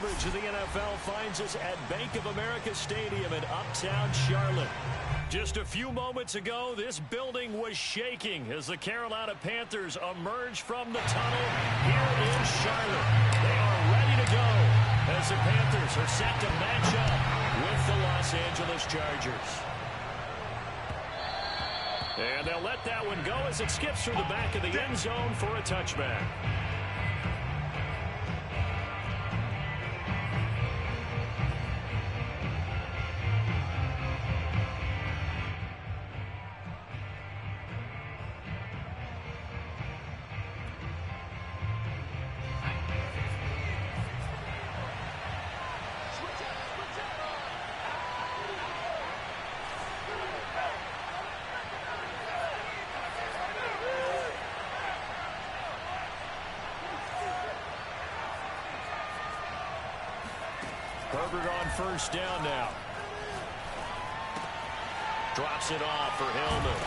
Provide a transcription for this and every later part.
coverage of the NFL finds us at Bank of America Stadium in Uptown Charlotte. Just a few moments ago, this building was shaking as the Carolina Panthers emerged from the tunnel here in Charlotte. They are ready to go as the Panthers are set to match up with the Los Angeles Chargers. And they'll let that one go as it skips through the back of the end zone for a touchback. Herbert on first down now. Drops it off for Hillman.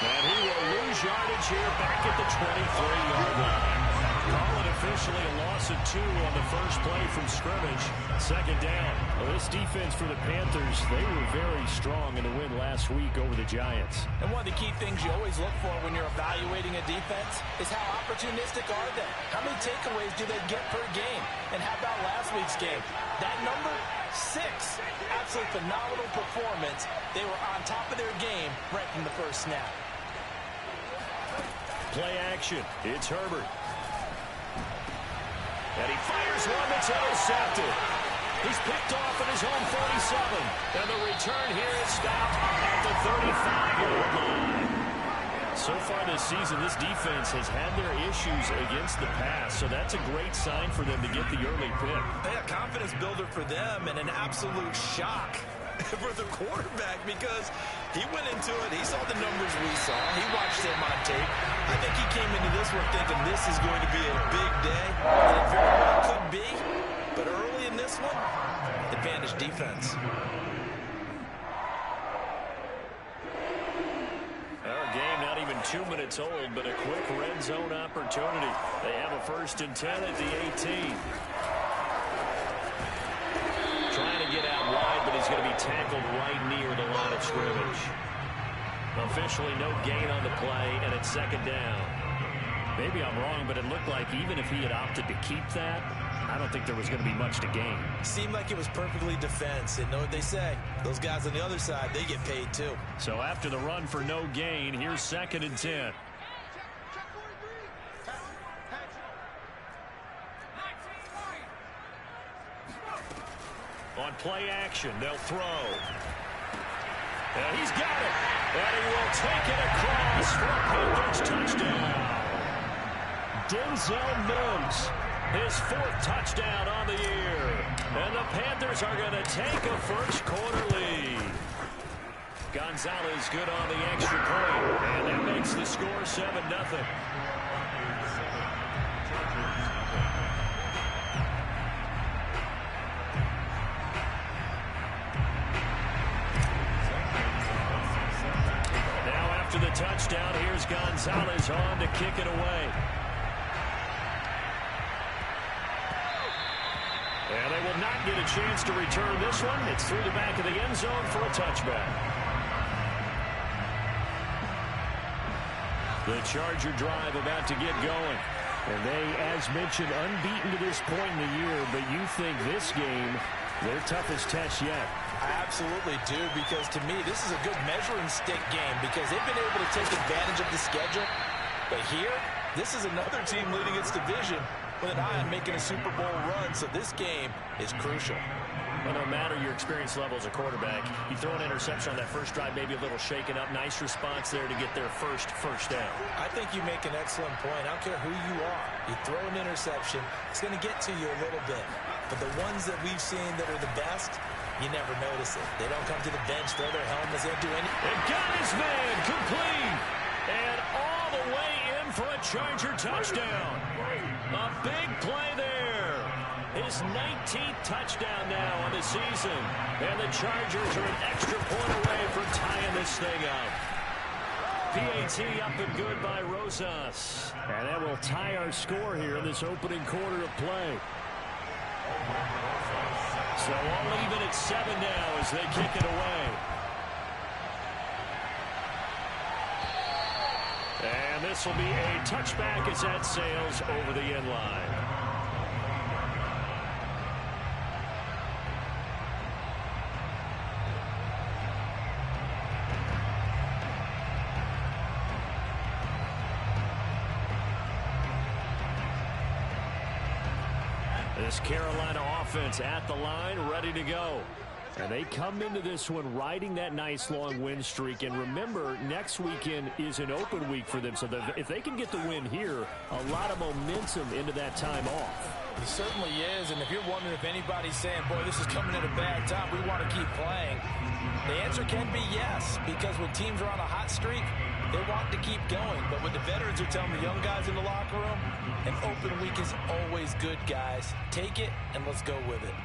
And he will lose yardage here back at the 23-yard line. Call it officially a loss of 2 on the first play from scrimmage. Second down. Well, this defense for the Panthers, they were very strong in the win last week over the Giants. And one of the key things you always look for when you're evaluating a defense is how opportunistic are they? How many takeaways do they get per game? And how about last week's game? That number, 6. Absolutely phenomenal performance. They were on top of their game right from the first snap. Play action. It's Herbert. And he fires one that's intercepted. He's picked off at his own 47. And the return here is stopped at the 35-yard line. So far this season, this defense has had their issues against the pass. So that's a great sign for them to get the early pick. A confidence builder for them and an absolute shock for the quarterback because he went into it. He saw the numbers we saw. He watched them on tape. I think he came into this one thinking this is going to be a big day. And it very well could be. But early in this one, advantage defense. Our game not even 2 minutes old, but a quick red zone opportunity. They have a 1st and 10 at the 18. Trying to get out wide, but he's going to be tackled right near the line of scrimmage. Officially no gain on the play, and it's second down. Maybe I'm wrong, but it looked like even if he had opted to keep that, I don't think there was going to be much to gain. Seemed like it was perfectly defense. And know what they say. Those guys on the other side, they get paid too. So after the run for no gain, here's 2nd and 10. On play action, they'll throw. And he's got it. And he will take it across for a Panthers touchdown. Denzel Mims, his 4th touchdown on the year. And the Panthers are going to take a first quarter lead. Gonzalez good on the extra point. And that makes the score 7-0. After the touchdown, here's Gonzalez on to kick it away. And they will not get a chance to return this one. It's through the back of the end zone for a touchback. The Charger drive about to get going. And they, as mentioned, unbeaten to this point in the year, but you think this game, their toughest test yet. I absolutely do, because to me, this is a good measuring stick game because they've been able to take advantage of the schedule. But here, this is another team leading its division with an eye on making a Super Bowl run, so this game is crucial. Well, no matter your experience level as a quarterback, you throw an interception on that first drive, maybe a little shaken up. Nice response there to get their first down. I think you make an excellent point. I don't care who you are. You throw an interception, it's going to get to you a little bit. But the ones that we've seen that are the best, you never notice it. They don't come to the bench, throw their helmets, they don't do anything. And got his man complete. And all the way in for a Charger touchdown. A big play there. His 19th touchdown now on the season. And the Chargers are an extra point away from tying this thing up. PAT up and good by Rosas. And that will tie our score here in this opening quarter of play. So all even at 7 now as they kick it away. And this will be a touchback as that sails over the end line. This Carolina offense at the line, ready to go. And they come into this one riding that nice long win streak. And remember, next weekend is an open week for them. So if they can get the win here, a lot of momentum into that time off. It certainly is. And if you're wondering if anybody's saying, boy, this is coming at a bad time, we want to keep playing, the answer can be yes. Because when teams are on a hot streak, they want to keep going. But what the veterans are telling the young guys in the locker room, an open week is always good, guys. Take it, and let's go with it.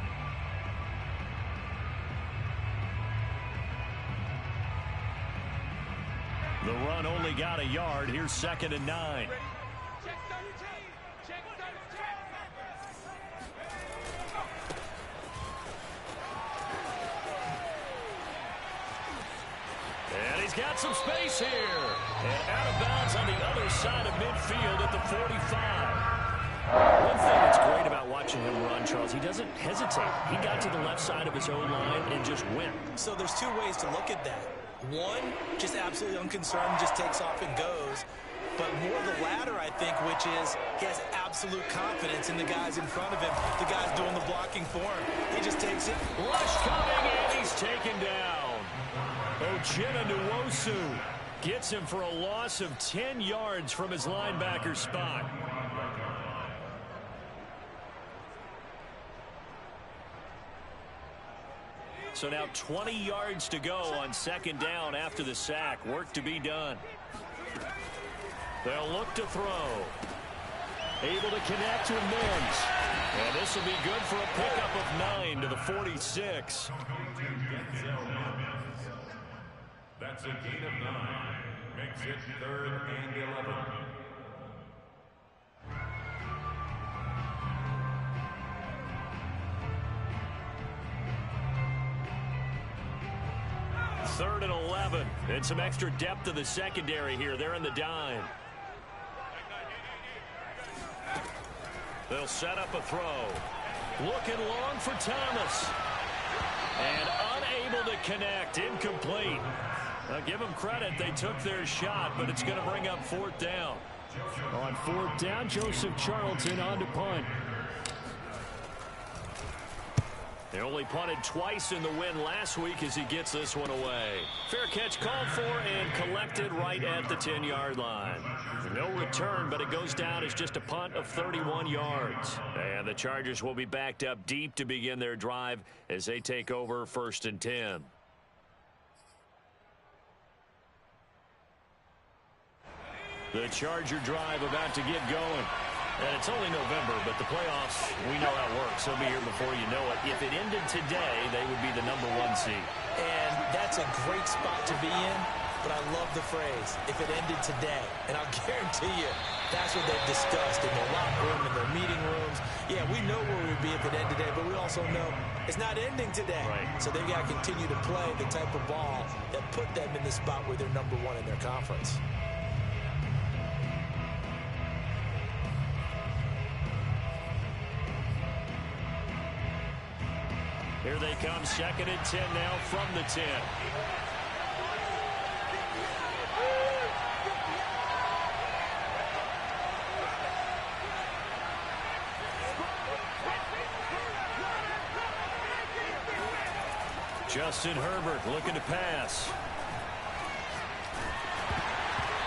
The run only got a yard. Here's 2nd and 9. And he's got some space here. And out of bounds on the other side of midfield at the 45. One thing that's great about watching him run, Charles, he doesn't hesitate. He got to the left side of his own line and just went. So there's two ways to look at that. One, just absolutely unconcerned, just takes off and goes. But more the latter, I think, which is he has absolute confidence in the guys in front of him, the guys doing the blocking for him. He just takes it. Rush coming, and he's taken down. Uchenna Nwosu gets him for a loss of 10 yards from his linebacker spot. So now 20 yards to go on 2nd down after the sack. Work to be done. They'll look to throw. Able to connect with Mims. And this will be good for a pickup of 9 to the 46. That's a gain of 9. Makes it 3rd and 11. Third and 11. And some extra depth to the secondary here. They're in the dime. They'll set up a throw. Looking long for Thomas. And unable to connect. Incomplete. Now give them credit. They took their shot, but it's going to bring up 4th down. On 4th down, Joseph Charlton on to punt. They only punted twice in the win last week as he gets this one away. Fair catch called for and collected right at the 10-yard line. No return, but it goes down as just a punt of 31 yards. And the Chargers will be backed up deep to begin their drive as they take over 1st and 10. The Charger drive about to get going. And it's only November, but the playoffs, we know how it works. They'll be here before you know it. If it ended today, they would be the #1 seed. And that's a great spot to be in, but I love the phrase, if it ended today. And I'll guarantee you, that's what they've discussed in their locker room, in their meeting rooms. Yeah, we know where we would be if it ended today, but we also know it's not ending today. Right. So they've got to continue to play the type of ball that put them in the spot where they're #1 in their conference. Here they come, 2nd and 10 now from the 10. Justin Herbert looking to pass.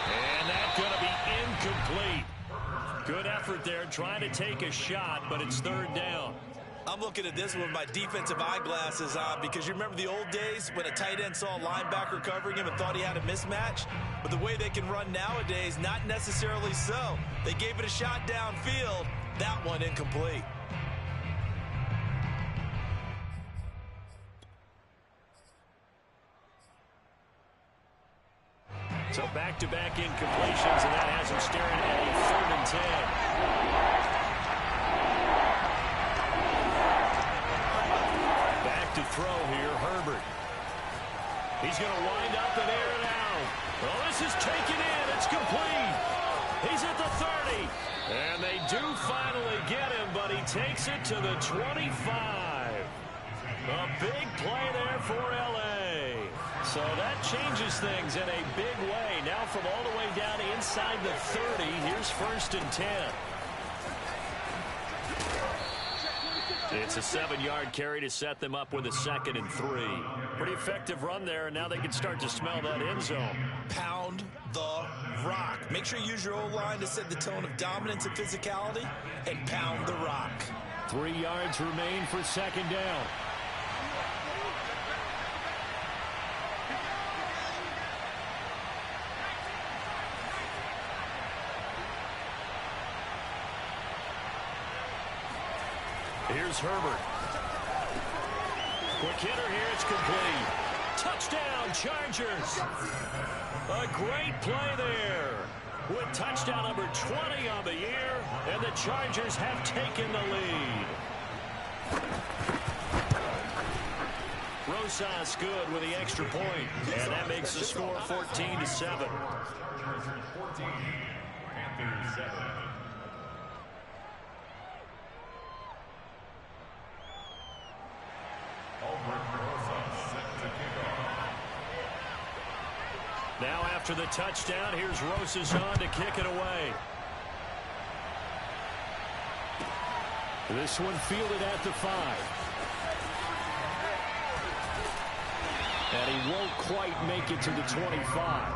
And that's going to be incomplete. Good effort there, trying to take a shot, but it's 3rd down. I'm looking at this with my defensive eyeglasses on because you remember the old days when a tight end saw a linebacker covering him and thought he had a mismatch? But the way they can run nowadays, not necessarily so. They gave it a shot downfield. That one incomplete. So back-to-back incompletions, and that has him staring at a 3rd and 10. He's going to wind up and air it out. Well, this is taken in. It's complete. He's at the 30. And they do finally get him, but he takes it to the 25. A big play there for L.A. So that changes things in a big way. Now from all the way down inside the 30, here's 1st and 10. It's a 7-yard carry to set them up with a 2nd and 3. Pretty effective run there, and now they can start to smell that end zone. Pound the rock. Make sure you use your O-line to set the tone of dominance and physicality, and pound the rock. 3 yards remain for 2nd down. Here's Herbert. Quick hitter here. It's complete. Touchdown, Chargers. A great play there. With touchdown number 20 on the year, and the Chargers have taken the lead. Rosas good with the extra point, and that makes the score 14-7. Panthers 7. Now after the touchdown, here's Rosas on to kick it away. This one fielded at the 5. And he won't quite make it to the 25.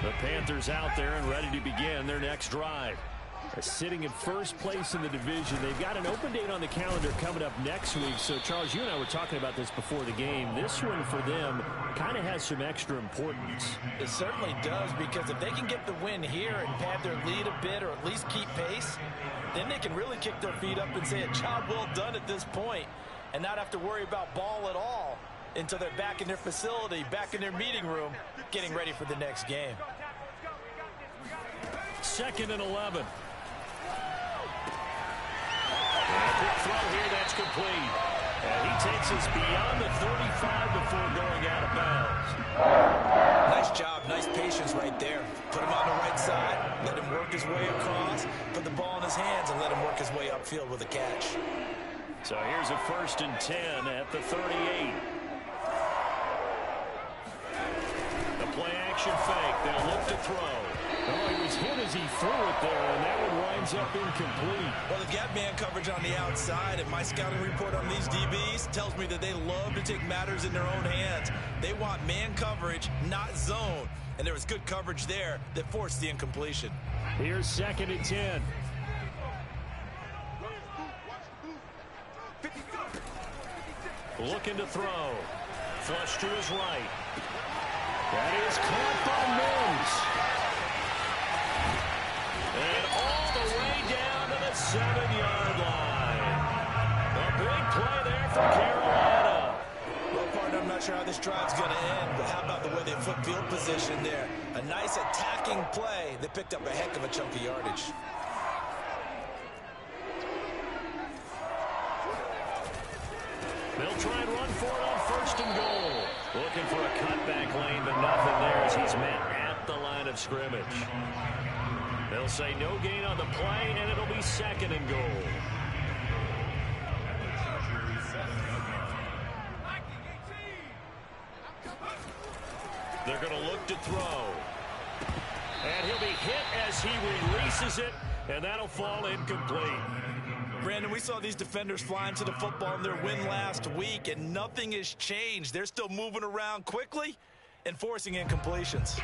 The Panthers out there and ready to begin their next drive. They're sitting in first place in the division. They've got an open date on the calendar coming up next week. So, Charles, you and I were talking about this before the game. This one for them kind of has some extra importance. It certainly does, because if they can get the win here and pad their lead a bit or at least keep pace, then they can really kick their feet up and say a job well done at this point and not have to worry about ball at all until they're back in their facility, back in their meeting room, getting ready for the next game. 2nd and 11. Quick throw here, that's complete. And he takes us beyond the 35 before going out of bounds. Nice job, nice patience right there. Put him on the right side, let him work his way across, put the ball in his hands, and let him work his way upfield with a catch. So here's a 1st and 10 at the 38. The play-action fake. They'll look to throw. Oh, he was hit as he threw it there, and that one winds up incomplete. Well, they've got man coverage on the outside, and my scouting report on these DBs tells me that they love to take matters in their own hands. They want man coverage, not zone. And there was good coverage there that forced the incompletion. Here's 2nd and 10. Looking to throw. Flush to his right. That is caught by Mims. And all the way down to the 7-yard line. A big play there for Carolina. Well, partner, I'm not sure how this drive's going to end, but how about the way they flip field position there? A nice attacking play that picked up a heck of a chunk of yardage. They'll try and run for it on 1st and goal. Looking for a cutback lane, but nothing there as he's met at the line of scrimmage. They'll say no gain on the play, and it'll be 2nd and goal. They're going to look to throw. And he'll be hit as he releases it, and that'll fall incomplete. Brandon, we saw these defenders flying to the football in their win last week, and nothing has changed. They're still moving around quickly and forcing incompletions.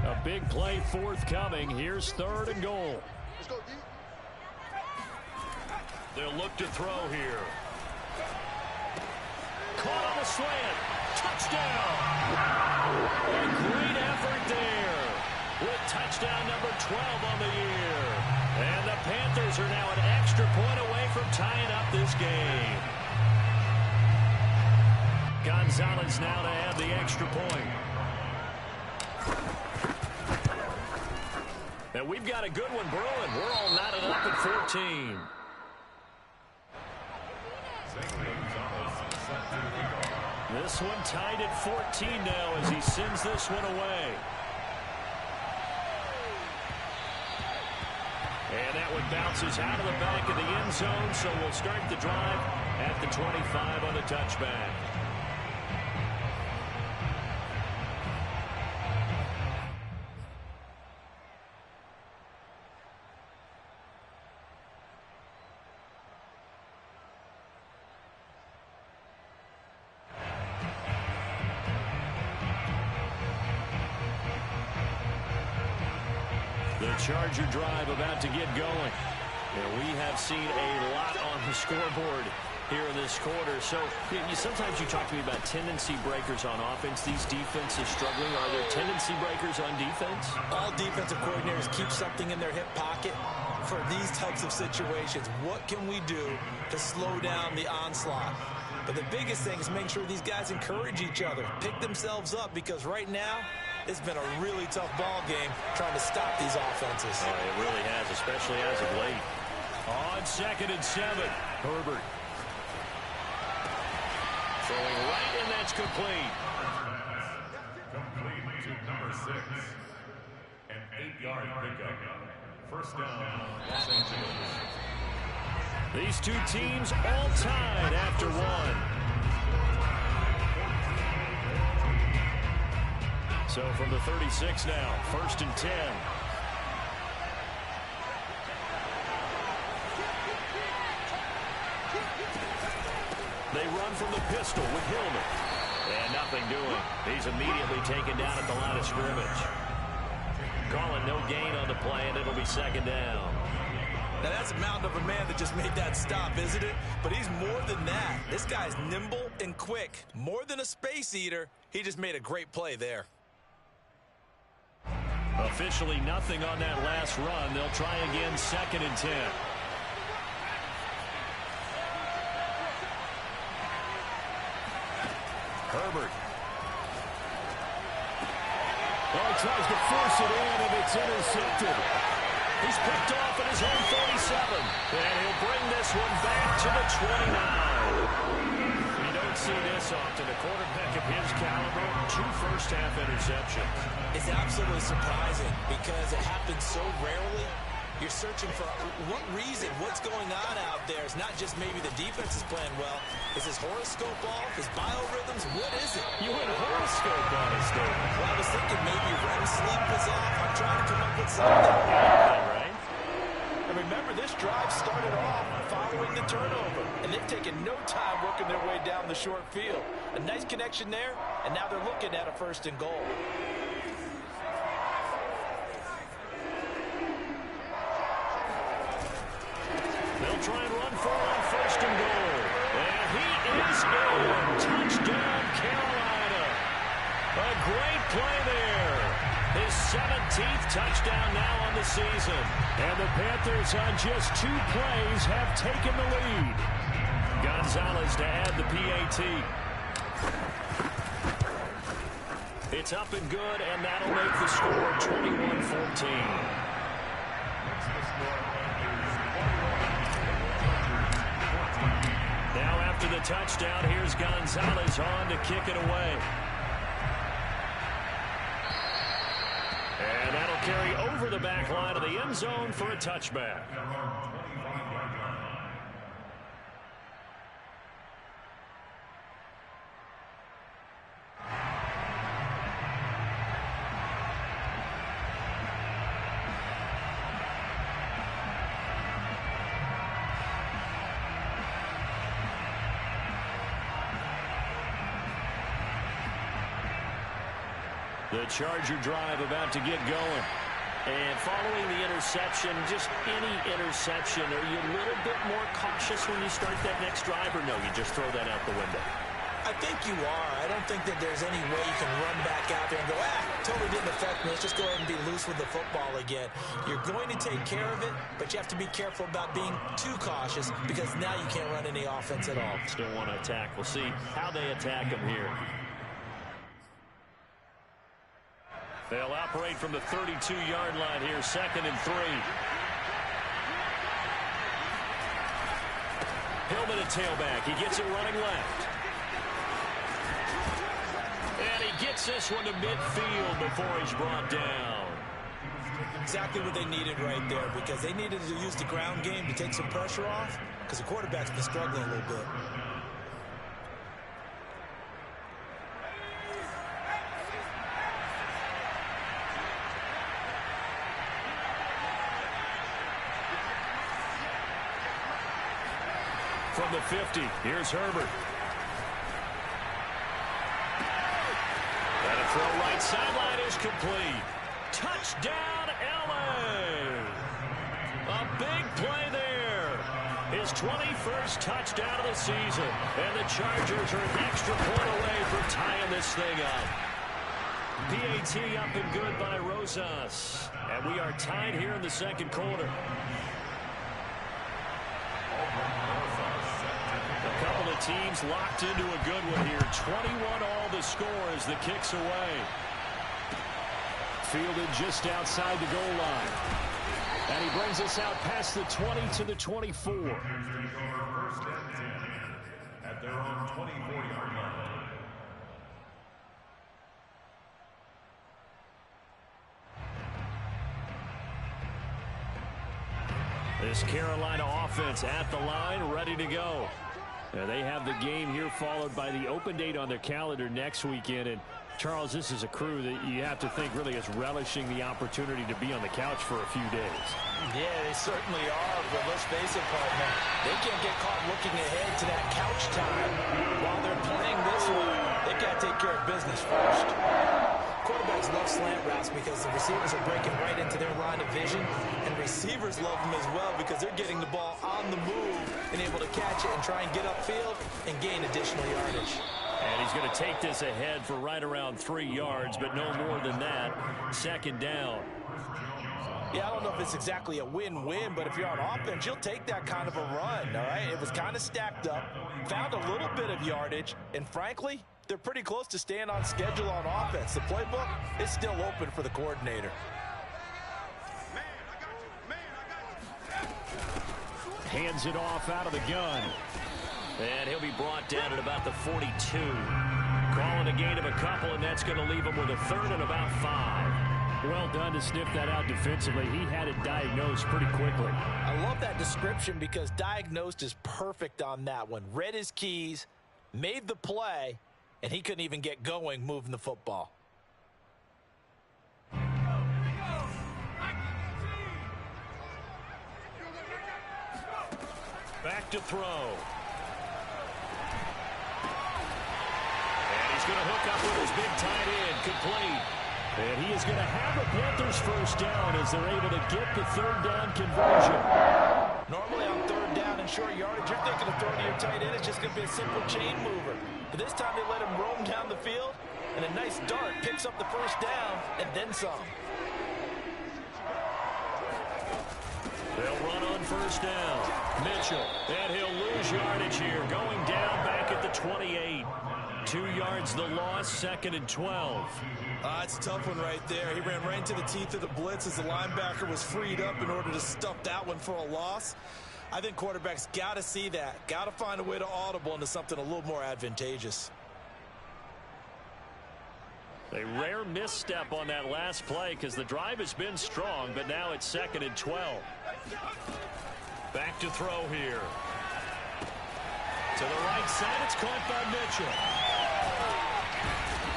A big play forthcoming. Here's 3rd and goal. Let's go, D. They'll look to throw here. Caught on the slant. Touchdown. A great effort there with touchdown number 12 on the year. And the Panthers are now an extra point away from tying up this game. Gonzalez now to have the extra point. And we've got a good one brewing. We're all knotted up at 14. This one tied at 14 now as he sends this one away. And that one bounces out of the back of the end zone, so we'll start the drive at the 25 on the touchback. The Charger drive about to get going. And we have seen a lot on the scoreboard here in this quarter. So sometimes you talk to me about tendency breakers on offense. These defenses struggling. Are there tendency breakers on defense? All defensive coordinators keep something in their hip pocket for these types of situations. What can we do to slow down the onslaught? But the biggest thing is making sure these guys encourage each other, pick themselves up, because right now it's been a really tough ball game trying to stop these offenses. Oh, it really has, especially as of late. On 2nd and 7, Herbert. Throwing right, and that's complete. Complete to number 6. An 8-yard pickup. First down, Los Angeles. These two teams all tied after one. So from the 36 now, 1st and 10. They run from the pistol with Hillman. And nothing doing. He's immediately taken down at the line of scrimmage. Calling no gain on the play, and it'll be 2nd down. Now that's a mountain of a man that just made that stop, isn't it? But he's more than that. This guy's nimble and quick. More than a space eater, he just made a great play there. Officially nothing on that last run. They'll try again, 2nd and 10. Herbert. Oh, he tries to force it in, and it's intercepted. He's picked off at his own 47. And he'll bring this one back to the 29. You don't see this often. A quarterback of his caliber, 2 first-half interceptions. It's absolutely surprising because it happens so rarely. You're searching for what reason, what's going on out there. It's not just maybe the defense is playing well. Is his horoscope off? His biorhythms? What is it? You went horoscope on us, Dave. Well, I was thinking maybe REM sleep was off. I'm trying to come up with something. Right? And remember, this drive started off following the turnover. And they've taken no time working their way down the short field. A nice connection there, and now they're looking at a 1st and goal. They'll try and run for it on 1st and goal. And he is in. Touchdown, Carolina. A great play there. His 17th touchdown now on the season. And the Panthers on just 2 plays have taken the lead. Gonzalez to add the PAT. It's up and good, and that'll make the score 21-14. Now after the touchdown, here's Gonzalez on to kick it away. And that'll carry over the back line of the end zone for a touchback. The Charger drive about to get going. And following the interception, just any interception, are you a little bit more cautious when you start that next drive, or no, you just throw that out the window? I think you are. I don't think that there's any way you can run back out there and go, totally didn't affect me. Let's just go ahead and be loose with the football again. You're going to take care of it, but you have to be careful about being too cautious because now you can't run any offense at all. Still want to attack. We'll see how they attack him here. They'll operate from the 32-yard line here, 2nd and 3. Hillman at tailback. He gets it running left. And he gets this one to midfield before he's brought down. Exactly what they needed right there, because they needed to use the ground game to take some pressure off, because the quarterback's been struggling a little bit. From the 50, here's Herbert. And a throw right sideline is complete. Touchdown, LA! A big play there. His 21st touchdown of the season. And the Chargers are an extra point away from tying this thing up. PAT up and good by Rosas. And we are tied here in the 2nd quarter. A couple of teams locked into a good one here. 21-all the score as the kick's away. Fielded just outside the goal line. And he brings us out past the 20 to the 24. First and 10 at their own 24-yard line. This Carolina offense at the line, ready to go. And they have the game here followed by the open date on their calendar next weekend. And Charles, this is a crew that you have to think really is relishing the opportunity to be on the couch for a few days. Yeah, they certainly are, but let's face it, partner. They can't get caught looking ahead to that couch time while they're playing this one. They got to take care of business first. Quarterbacks love slant routes because the receivers are breaking right into their line of vision, and receivers love them as well because they're getting the ball on the move and able to catch it and try and get upfield and gain additional yardage. And he's going to take this ahead for right around 3 yards, but no more than that. 2nd down. Yeah, I don't know if it's exactly a win-win, but if you're on offense, you'll take that kind of a run, all right? It was kind of stacked up, found a little bit of yardage, and frankly, they're pretty close to staying on schedule on offense. The playbook is still open for the coordinator. Hands it off out of the gun. And he'll be brought down at about the 42. Calling a gain of a couple, and that's going to leave him with a 3rd and about 5. Well done to sniff that out defensively. He had it diagnosed pretty quickly. I love that description because diagnosed is perfect on that one. Read his keys, made the play, and he couldn't even get going moving the football. Back to throw. And he's going to hook up with his big tight end, complete. And he is going to have a Panthers first down as they're able to get the 3rd down conversion. Normally on 3rd down and short yardage, you're thinking of throwing to your tight end. It's just going to be a simple chain mover. But this time they let him roam down the field, and a nice dart picks up the first down and then some. They'll run on 1st down. Mitchell, and he'll lose yardage here, going down back at the 28. 2 yards the loss, 2nd and 12. It's a tough one right there. He ran right into the teeth of the blitz as the linebacker was freed up in order to stuff that one for a loss. I think quarterbacks got to see that. Got to find a way to audible into something a little more advantageous. A rare misstep on that last play because the drive has been strong, but now it's 2nd and 12. Back to throw here. To the right side, it's caught by Mitchell.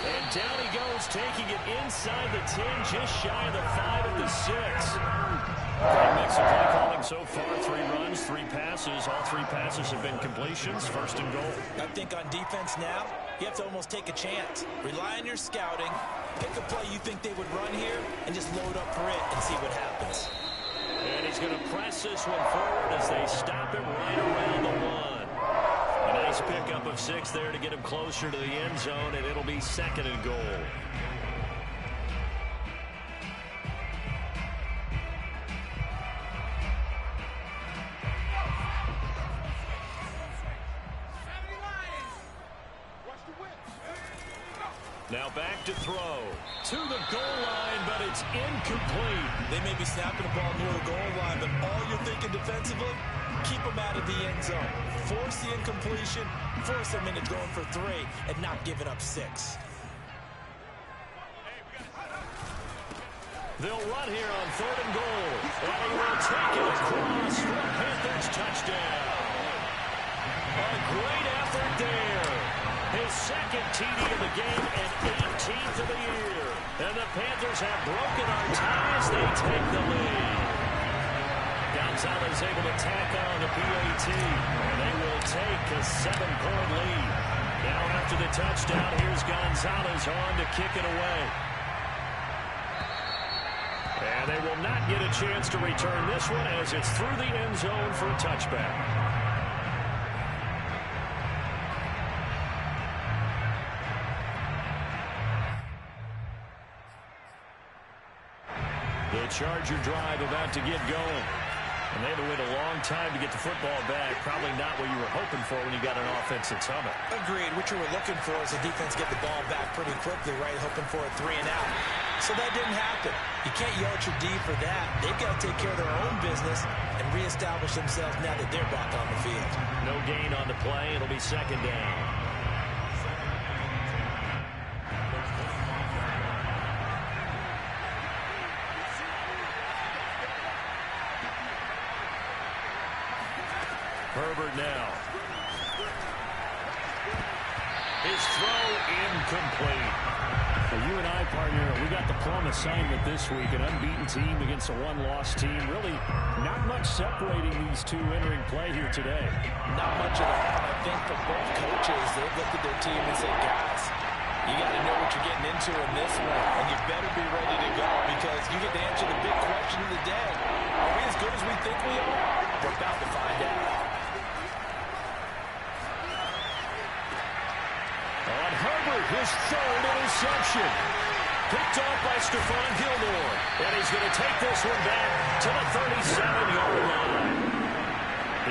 And down he goes, taking it inside the 10, just shy of the 5 at the 6. Great mix of play calling so far. 3 runs, 3 passes. All 3 passes have been completions. 1st and goal. I think on defense now, you have to almost take a chance. Rely on your scouting. Pick a play you think they would run here and just load up for it and see what happens. And he's going to press this one forward as they stop him right around the 1. A nice Nice pickup of 6 there to get him closer to the end zone, and it'll be 2nd and goal. Now back to throw. To the goal line, but it's incomplete. They may be snapping the ball near the goal line, but all you're thinking defensively, keep them out of the end zone. Force the incompletion, force them into going for 3, and not giving up 6. They'll run here on 3rd and goal. And he will take it across for a Panthers touchdown. A great effort there. His 2nd TD of the game and 18th of the year. And the Panthers have broken our ties. They take the lead. Gonzalez able to tack on the PAT. And they will take a 7-point lead. Now after the touchdown, here's Gonzalez on to kick it away. And they will not get a chance to return this one as it's through the end zone for a touchback. The Charger drive about to get going. And they had to wait a long time to get the football back. Probably not what you were hoping for when you got an offense at Summit. Agreed. What you were looking for is the defense get the ball back pretty quickly, right? Hoping for a 3 and out. So that didn't happen. You can't yell at your D for that. They've got to take care of their own business and reestablish themselves now that they're back on the field. No gain on the play. It'll be 2nd down. Herbert now. His throw incomplete. Well, you and I, partner, we got the plum assignment this week. An unbeaten team against a one-loss team. Really not much separating these two entering play here today. Not much at all. I think for both coaches, they've looked at their team and said, guys, you got to know what you're getting into in this one, and you better be ready to go because you get to answer the big question of the day. Are we as good as we think we are? We're about to find out. On Herbert, his 3rd interception. Picked off by Stephon Gilmore. And he's going to take this one back to the 37-yard line.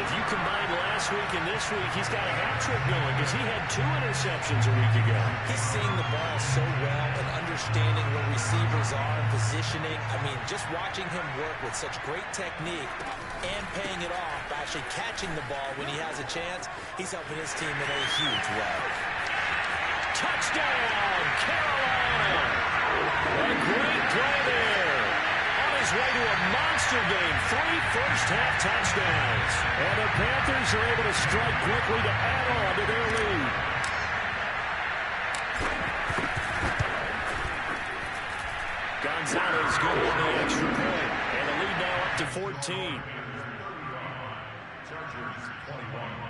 If you combine last week and this week, he's got a hat trick going because he had 2 interceptions a week ago. He's seeing the ball so well and understanding where receivers are and positioning. I mean, just watching him work with such great technique and paying it off by actually catching the ball when he has a chance, he's helping his team in a huge way. Touchdown, Carolina! A great play there. On his way to a monster game, 3 first-half touchdowns. And the Panthers are able to strike quickly to add on to their lead. Gonzalez good on the extra point. And the lead now up to 14. Chargers 21.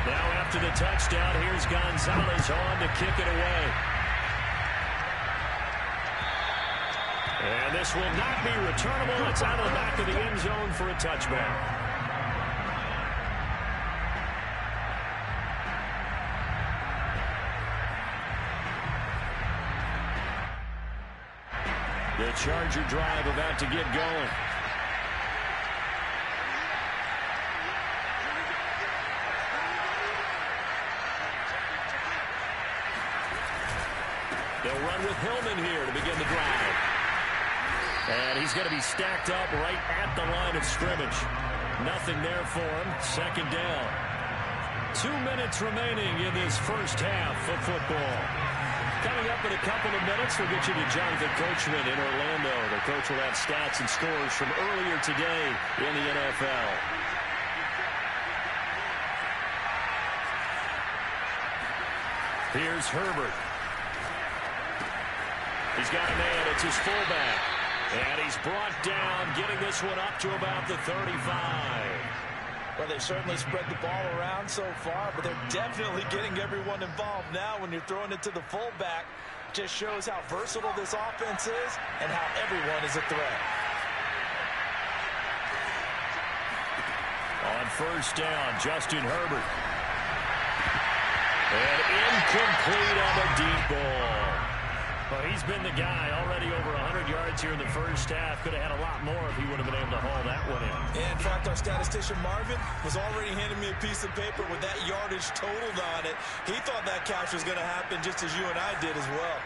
Now after the touchdown, here's Gonzalez on to kick it away. And this will not be returnable. It's out of the back of the end zone for a touchback. The Charger drive about to get going. They'll run with Hillman here to begin the drive. And he's going to be stacked up right at the line of scrimmage. Nothing there for him. 2nd down. 2 minutes remaining in this first half of football. Coming up in a couple of minutes, we'll get you to Jonathan Coachman in Orlando. The coach will have stats and scores from earlier today in the NFL. Here's Herbert. He's got a man. It's his fullback. And he's brought down, getting this one up to about the 35. Well, they've certainly spread the ball around so far, but they're definitely getting everyone involved now when you're throwing it to the fullback. Just shows how versatile this offense is and how everyone is a threat. On first down, Justin Herbert. And incomplete on the deep ball. Well, he's been the guy already over 100 yards here in the first half. Could have had a lot more if he would have been able to haul that one in. Yeah, in fact, our statistician Marvin was already handing me a piece of paper with that yardage totaled on it. He thought that catch was going to happen just as you and I did as well.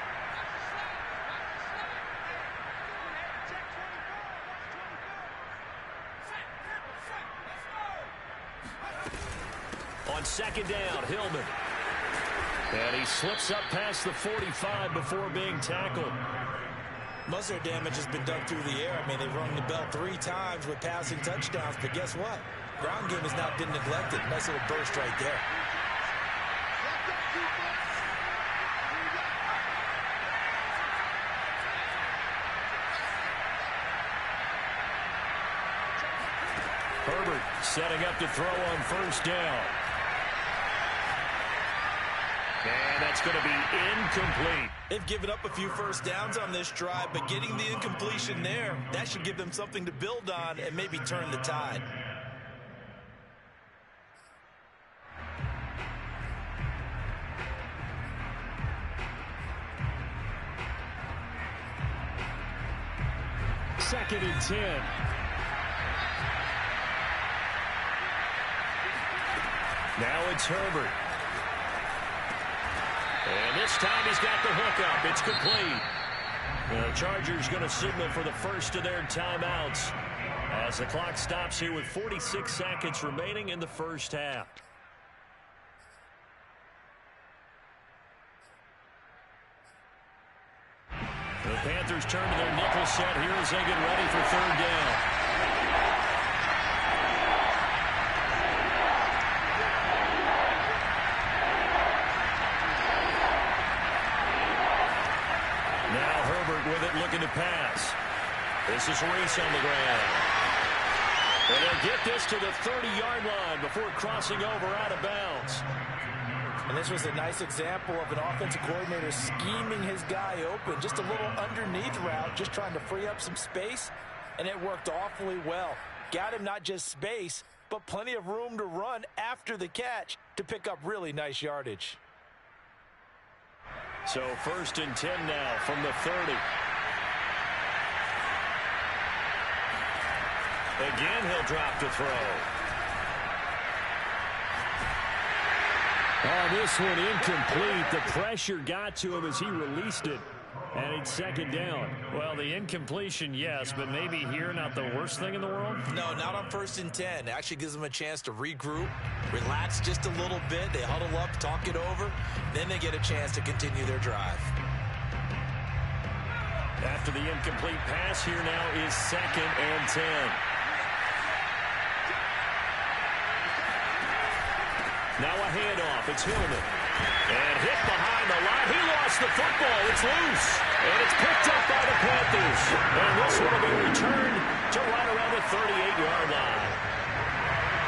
On second down, Hillman. And he slips up past the 45 before being tackled. Most of their damage has been done through the air. I mean, they've rung the bell 3 times with passing touchdowns, but guess what? Ground game has not been neglected. Nice little burst right there. Herbert setting up to throw on first down. And that's going to be incomplete. They've given up a few first downs on this drive, but getting the incompletion there, that should give them something to build on and maybe turn the tide. Second and 10. Now it's Herbert. And this time he's got the hook up. It's complete. The Chargers going to signal for the first of their timeouts as the clock stops here with 46 seconds remaining in the first half. The Panthers turn to their nickel set here as they get ready for third down. With it, looking to pass. This is Reese on the ground. And they'll get this to the 30-yard line before crossing over out of bounds. And this was a nice example of an offensive coordinator scheming his guy open. Just a little underneath route, just trying to free up some space, and it worked awfully well. Got him not just space, but plenty of room to run after the catch to pick up really nice yardage. So first and 10 now from the 30. Again, he'll drop to throw. Oh, this one incomplete. The pressure got to him as he released it. And it's second down. Well, the incompletion, yes, but maybe here not the worst thing in the world? No, not on first and 10. It actually gives them a chance to regroup, relax just a little bit. They huddle up, talk it over. Then they get a chance to continue their drive. After the incomplete pass, here now is second and 10. Now a handoff. It's Hillman. And hit behind the line. He lost the football. It's loose. And it's picked up by the Panthers. And this one will be returned to right around the 38-yard line.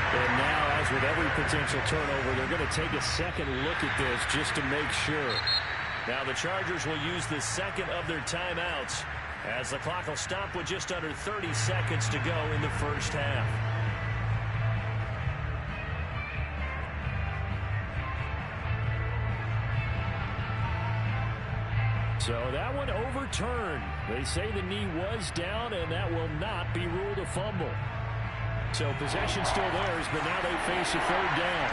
And now, as with every potential turnover, they're going to take a second look at this just to make sure. Now the Chargers will use the second of their timeouts as the clock will stop with just under 30 seconds to go in the first half. So that one overturned. They say the knee was down, and that will not be ruled a fumble. So possession still theirs, but now they face a third down.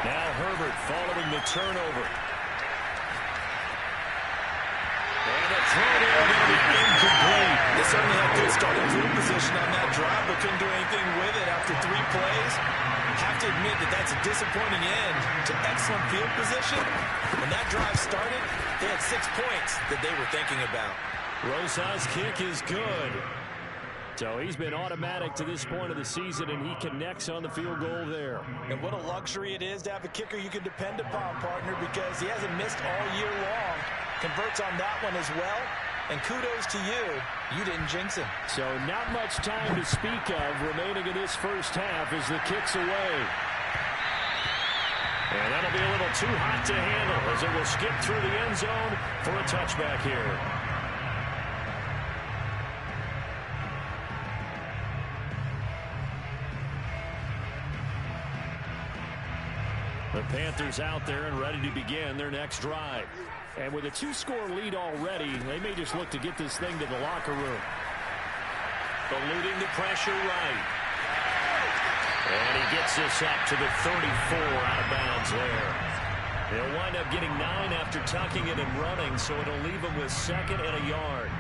Now Herbert following the turnover. And the throw there going to be incomplete. They certainly had good starting field position on that drive, but couldn't do anything with it after 3 plays. Have to admit that that's a disappointing end to excellent field position. When that drive started, they had 6 points that they were thinking about. Rosa's kick is good. So he's been automatic to this point of the season, and he connects on the field goal there. And what a luxury it is to have a kicker you can depend upon, partner, because he hasn't missed all year long. Converts on that one as well. And kudos to you. You didn't jinx him. So not much time to speak of remaining in this first half as the kick's away. And that'll be a little too hot to handle as it will skip through the end zone for a touchback here. The Panthers out there and ready to begin their next drive. And with a 2-score lead already, they may just look to get this thing to the locker room. Eluding the pressure right. And he gets this up to the 34 out of bounds there. They'll wind up getting 9 after tucking it and running, so it'll leave them with 2nd and a yard.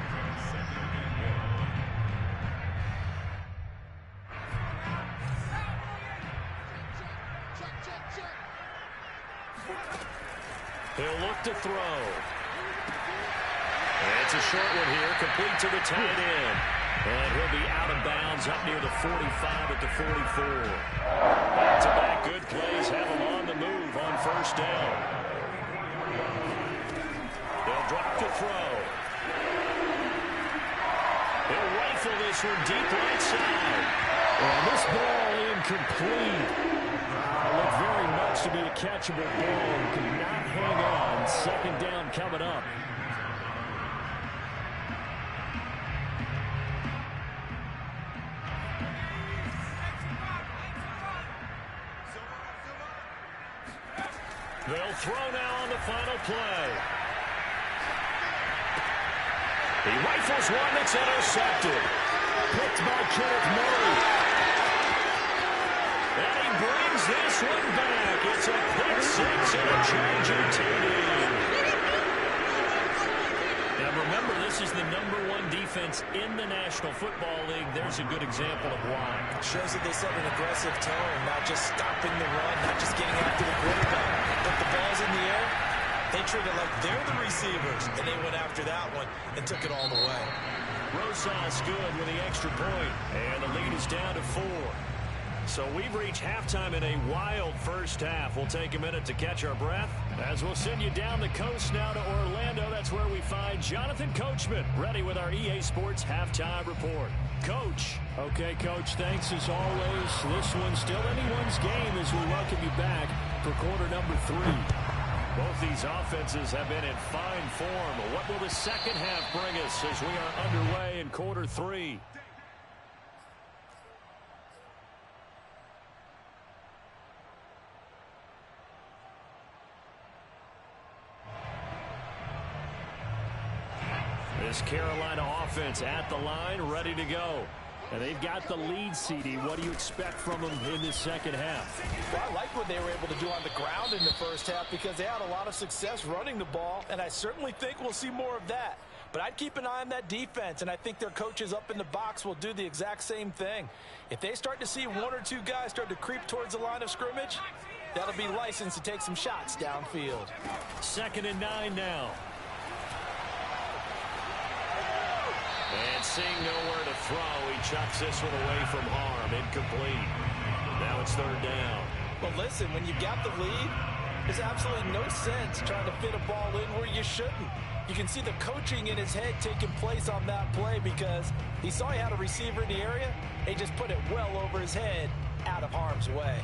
He'll look to throw. And it's a short one here, complete to the tight end. And he'll be out of bounds up near the 45 at the 44. Back-to-back good plays have him on the move on first down. They'll drop to throw. He'll rifle this one deep right side. And this ball incomplete. Looked very much to be a catchable ball. Could not hang on. 2nd down coming up. They'll throw now on the final play. He rifles one that's intercepted. Picked by Kenneth Murray. And he brings this one back. It's a pick 6 and a Charger TD. Now remember, this is the #1 defense in the National Football League. There's a good example of why. Shows that they set an aggressive tone, not just stopping the run, not just getting after the quarterback. But the ball's in the air, they treat it like they're the receivers, and they went after that one and took it all the way. Rosas good with the extra point, and the lead is down to 4. So we've reached halftime in a wild first half. We'll take a minute to catch our breath as we'll send you down the coast now to Orlando. That's where we find Jonathan Coachman ready with our EA Sports halftime report. Coach. Okay, Coach, thanks as always. This one's still anyone's game as we welcome you back for quarter number 3. Both these offenses have been in fine form. What will the second half bring us as we are underway in quarter 3? This Carolina offense at the line, ready to go. And they've got the lead, CD. What do you expect from them in this second half? Well, I like what they were able to do on the ground in the first half because they had a lot of success running the ball, and I certainly think we'll see more of that. But I'd keep an eye on that defense, and I think their coaches up in the box will do the exact same thing. If they start to see 1 or 2 guys start to creep towards the line of scrimmage, that'll be licensed to take some shots downfield. 2nd and 9 now. And seeing nowhere to throw, he chucks this one away from harm. Incomplete. Now it's 3rd down. Well, listen, when you've got the lead, there's absolutely no sense trying to fit a ball in where you shouldn't. You can see the coaching in his head taking place on that play because he saw he had a receiver in the area. He just put it well over his head, out of harm's way.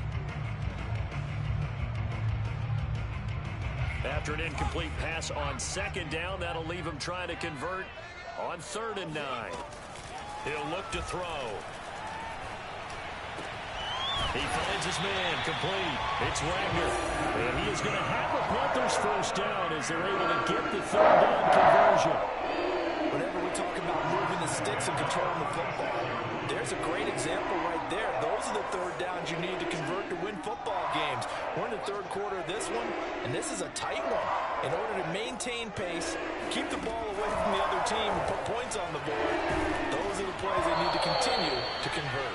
After an incomplete pass on 2nd down, that'll leave him trying to convert on 3rd and 9. He'll look to throw. He finds his man, complete. It's Wagner. And he is going to have the Panthers first down as they're able to get the 3rd down conversion. Whenever we talk about moving the sticks and controlling the football, there's a great example right there. Those are the 3rd downs you need to convert to win football games. We're in the 3rd quarter of this one, and this is a tight one. In order to maintain pace, keep the ball away from the other team, and put points on the board, those are the plays they need to continue to convert.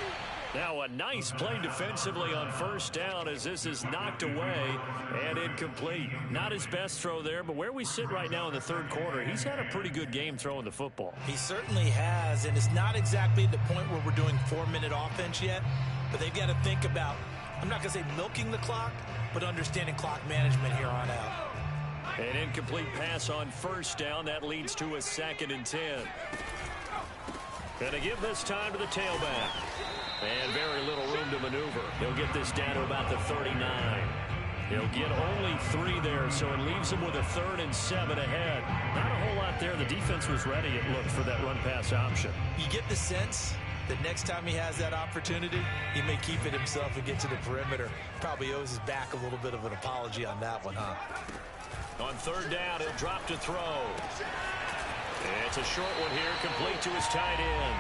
Now a nice play defensively on first down as this is knocked away and incomplete. Not his best throw there, but where we sit right now in the 3rd quarter, he's had a pretty good game throwing the football. He certainly has, and it's not exactly the point where we're doing 4-minute offense yet, but they've got to think about, I'm not going to say milking the clock, but understanding clock management here on out. An incomplete pass on first down. That leads to a 2nd and 10. Going to give this time to the tailback. And very little room to maneuver. He'll get this down to about the 39. He'll get only 3 there, so it leaves him with a 3rd and 7 ahead. Not a whole lot there. The defense was ready, it looked, for that run-pass option. You get the sense that next time he has that opportunity, he may keep it himself and get to the perimeter. Probably owes his back a little bit of an apology on that one, huh? On 3rd down, he'll drop to throw. It's a short one here, complete to his tight end.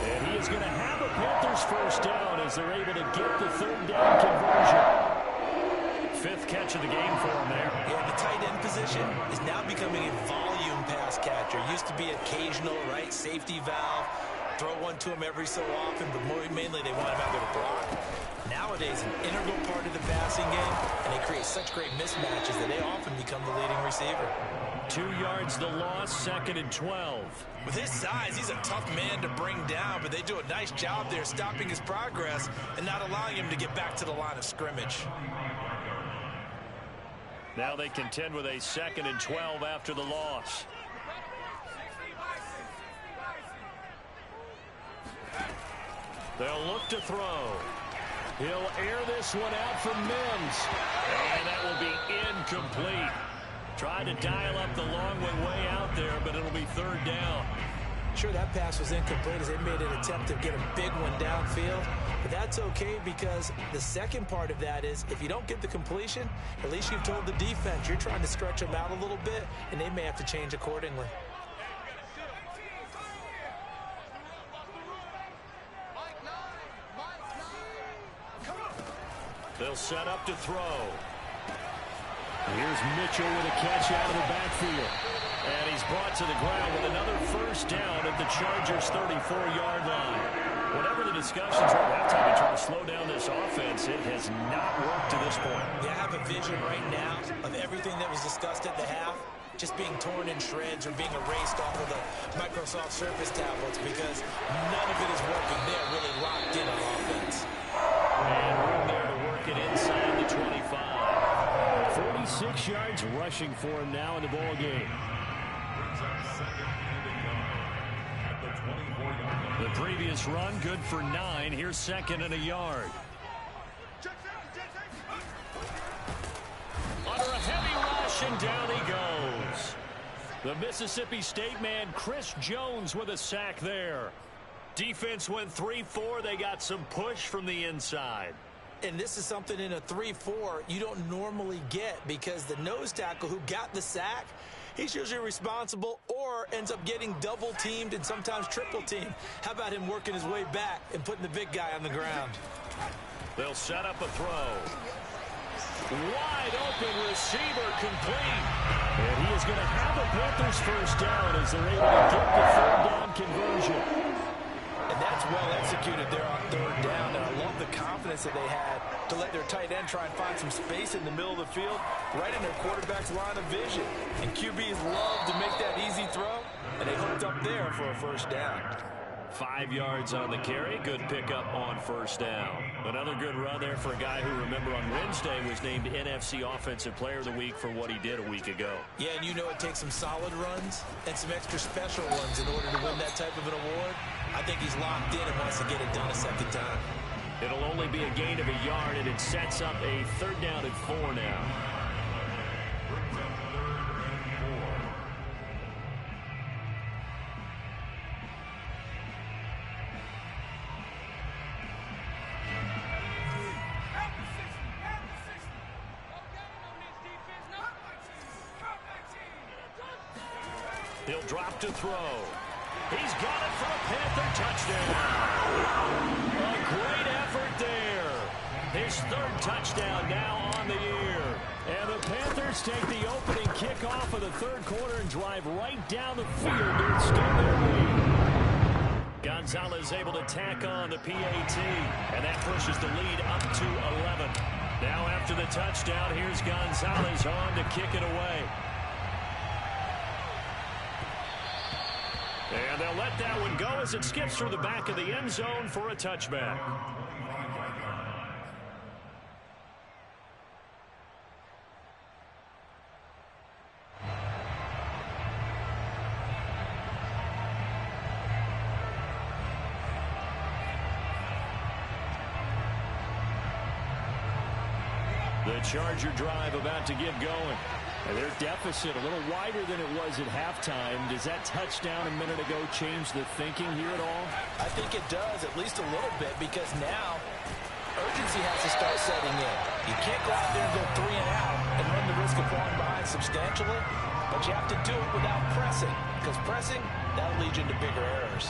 And he is going to have a Panthers first down as they're able to get the 3rd down conversion. 5th catch of the game for him there. Yeah, the tight end position is now becoming a volume pass catcher. Used to be occasional, right, safety valve. Throw one to him every so often, but mainly they want him out there to block. Nowadays, an integral part of the passing game, and they create such great mismatches that they often become the leading receiver. 2 yards the loss, 2nd and 12. With his size, he's a tough man to bring down, but they do a nice job there stopping his progress and not allowing him to get back to the line of scrimmage. Now they contend with a 2nd and 12 after the loss. They'll look to throw. He'll air this one out for Mims. And that will be incomplete. Tried to dial up the long way out there, but it'll be 3rd down. Sure, that pass was incomplete as they made an attempt to get a big one downfield. But that's okay because the second part of that is if you don't get the completion, at least you've told the defense you're trying to stretch them out a little bit, and they may have to change accordingly. They'll set up to throw. Here's Mitchell with a catch out of the backfield. And he's brought to the ground with another first down at the Chargers' 34-yard line. Whatever the discussions were at halftime to try to slow down this offense, it has not worked to this point. Yeah, I have a vision right now of everything that was discussed at the half just being torn in shreds or being erased off of the Microsoft Surface tablets because none of it is working. They're really locked in on offense. And room there to work it inside the 25. 46 yards rushing for him now in the ball game. The previous run good for 9. Here's 2nd and a yard. Under a heavy rush, and down he goes. The Mississippi State man, Chris Jones, with a sack there. Defense went 3-4. They got some push from the inside. And this is something in a 3-4 you don't normally get because the nose tackle who got the sack, he's usually responsible or ends up getting double-teamed and sometimes triple-teamed. How about him working his way back and putting the big guy on the ground? They'll set up a throw. Wide open receiver complete. And he is going to have a Panthers first down as they're able to get the 3rd down conversion. And that's well executed there on 3rd down. And I love the confidence that they had to let their tight end try and find some space in the middle of the field, right in their quarterback's line of vision. And QBs love to make that easy throw, and they hooked up there for a first down. 5 yards on the carry. Good pickup on first down. Another good run there for a guy who, remember, on Wednesday was named NFC Offensive Player of the Week for what he did a week ago. Yeah, and you know it takes some solid runs and some extra special ones in order to win that type of an award. I think he's locked in and wants to get it done a second time. It'll only be a gain of a yard, and it sets up a 3rd down and 4 now. He'll drop to throw. He's got it for a Panther touchdown. A great effort there. His 3rd touchdown now on the year. And the Panthers take the opening kickoff of the 3rd quarter and drive right down the field to extend their lead. Gonzalez able to tack on the PAT, and that pushes the lead up to 11. Now after the touchdown, here's Gonzalez on to kick it away. And they'll let that one go as it skips through the back of the end zone for a touchback. The The Charger drive about to get going. And their deficit a little wider than it was at halftime. Does that touchdown a minute ago change the thinking here at all? I think it does, at least a little bit, because now urgency has to start setting in. You can't go out there and go 3 and out and run the risk of falling behind substantially, but you have to do it without pressing, because pressing, that'll lead you into bigger errors.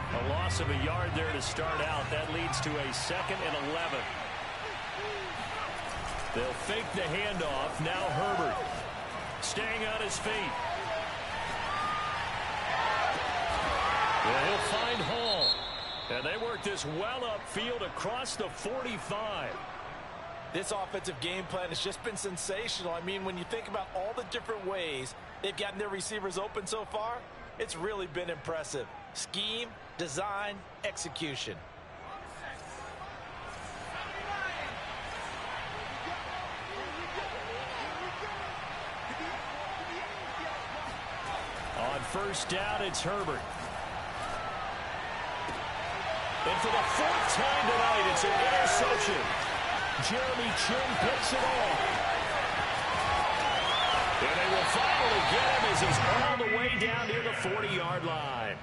A loss of a yard there to start out. That leads to a 2nd and 11. They'll fake the handoff. Now Herbert staying on his feet. Well, he'll find Hall. And they work this well upfield across the 45. This offensive game plan has just been sensational. I mean, when you think about all the different ways they've gotten their receivers open so far, it's really been impressive. Scheme, design, execution. On first down, it's Herbert. And for the 4th time tonight, it's an interception. Jeremy Chin picks it off. And they will finally get him as he's all the way down near the 40-yard line.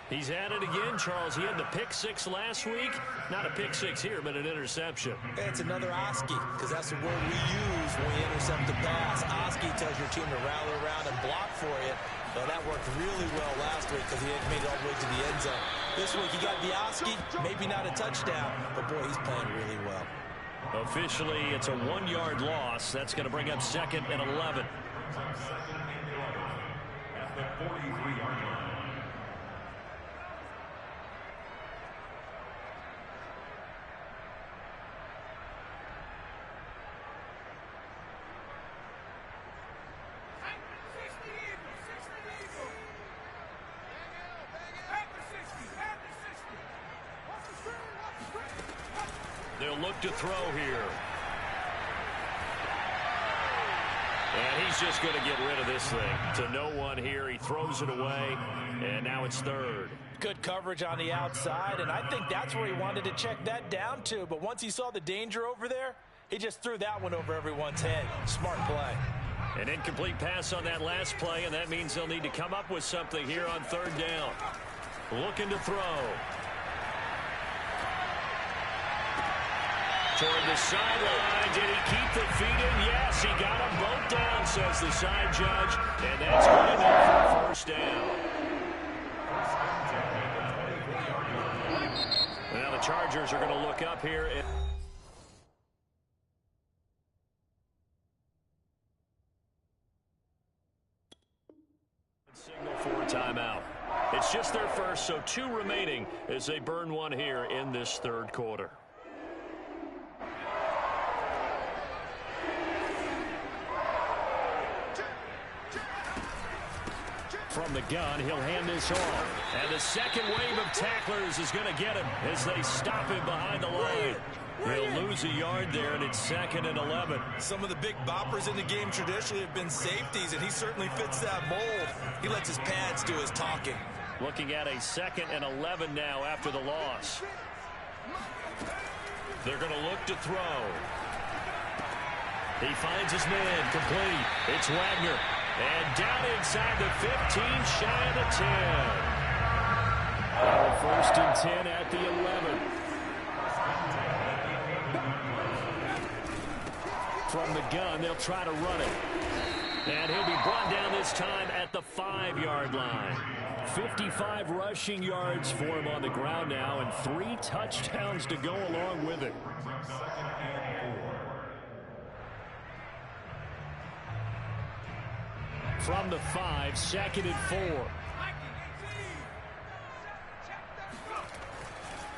He's at it again, Charles. He had the pick 6 last week. Not a pick 6 here, but an interception. It's another Oski, because that's the word we use when we intercept the pass. Oski tells your team to rally around and block for you. Well, that worked really well last week because he had made it all the way to the end zone. This week he got the Oski, maybe not a touchdown, but boy, he's playing really well. Officially, it's a 1-yard loss. That's going to bring up 2nd and 11. At the 43-yard line. They'll look to throw here. And he's just going to get rid of this thing. To no one here. He throws it away. And now it's 3rd. Good coverage on the outside, and I think that's where he wanted to check that down to. But once he saw the danger over there, he just threw that one over everyone's head. Smart play. An incomplete pass on that last play, and that means they'll need to come up with something here on 3rd down. Looking to throw. Toward the sideline. Did he keep the feet in? Yes, he got them both down, says the side judge. And that's good enough for 1st down. Now the Chargers are going to look up here. Signal for a timeout. It's just their first, so 2 remaining as they burn one here in this 3rd quarter. From the gun, he'll hand this off. And the second wave of tacklers is going to get him as they stop him behind the line. He'll lose a yard there, and it's 2nd and 11. Some of the big boppers in the game traditionally have been safeties, and he certainly fits that mold. He lets his pads do his talking. Looking at a 2nd and 11 now after the loss. They're going to look to throw. He finds his man complete. It's Wagner. And down inside the 15, shy of the 10. First and 10 at the 11. From the gun, they'll try to run it. And he'll be brought down this time at the 5-yard line. 55 rushing yards for him on the ground now, and 3 touchdowns to go along with it. From the 5, 2nd and 4.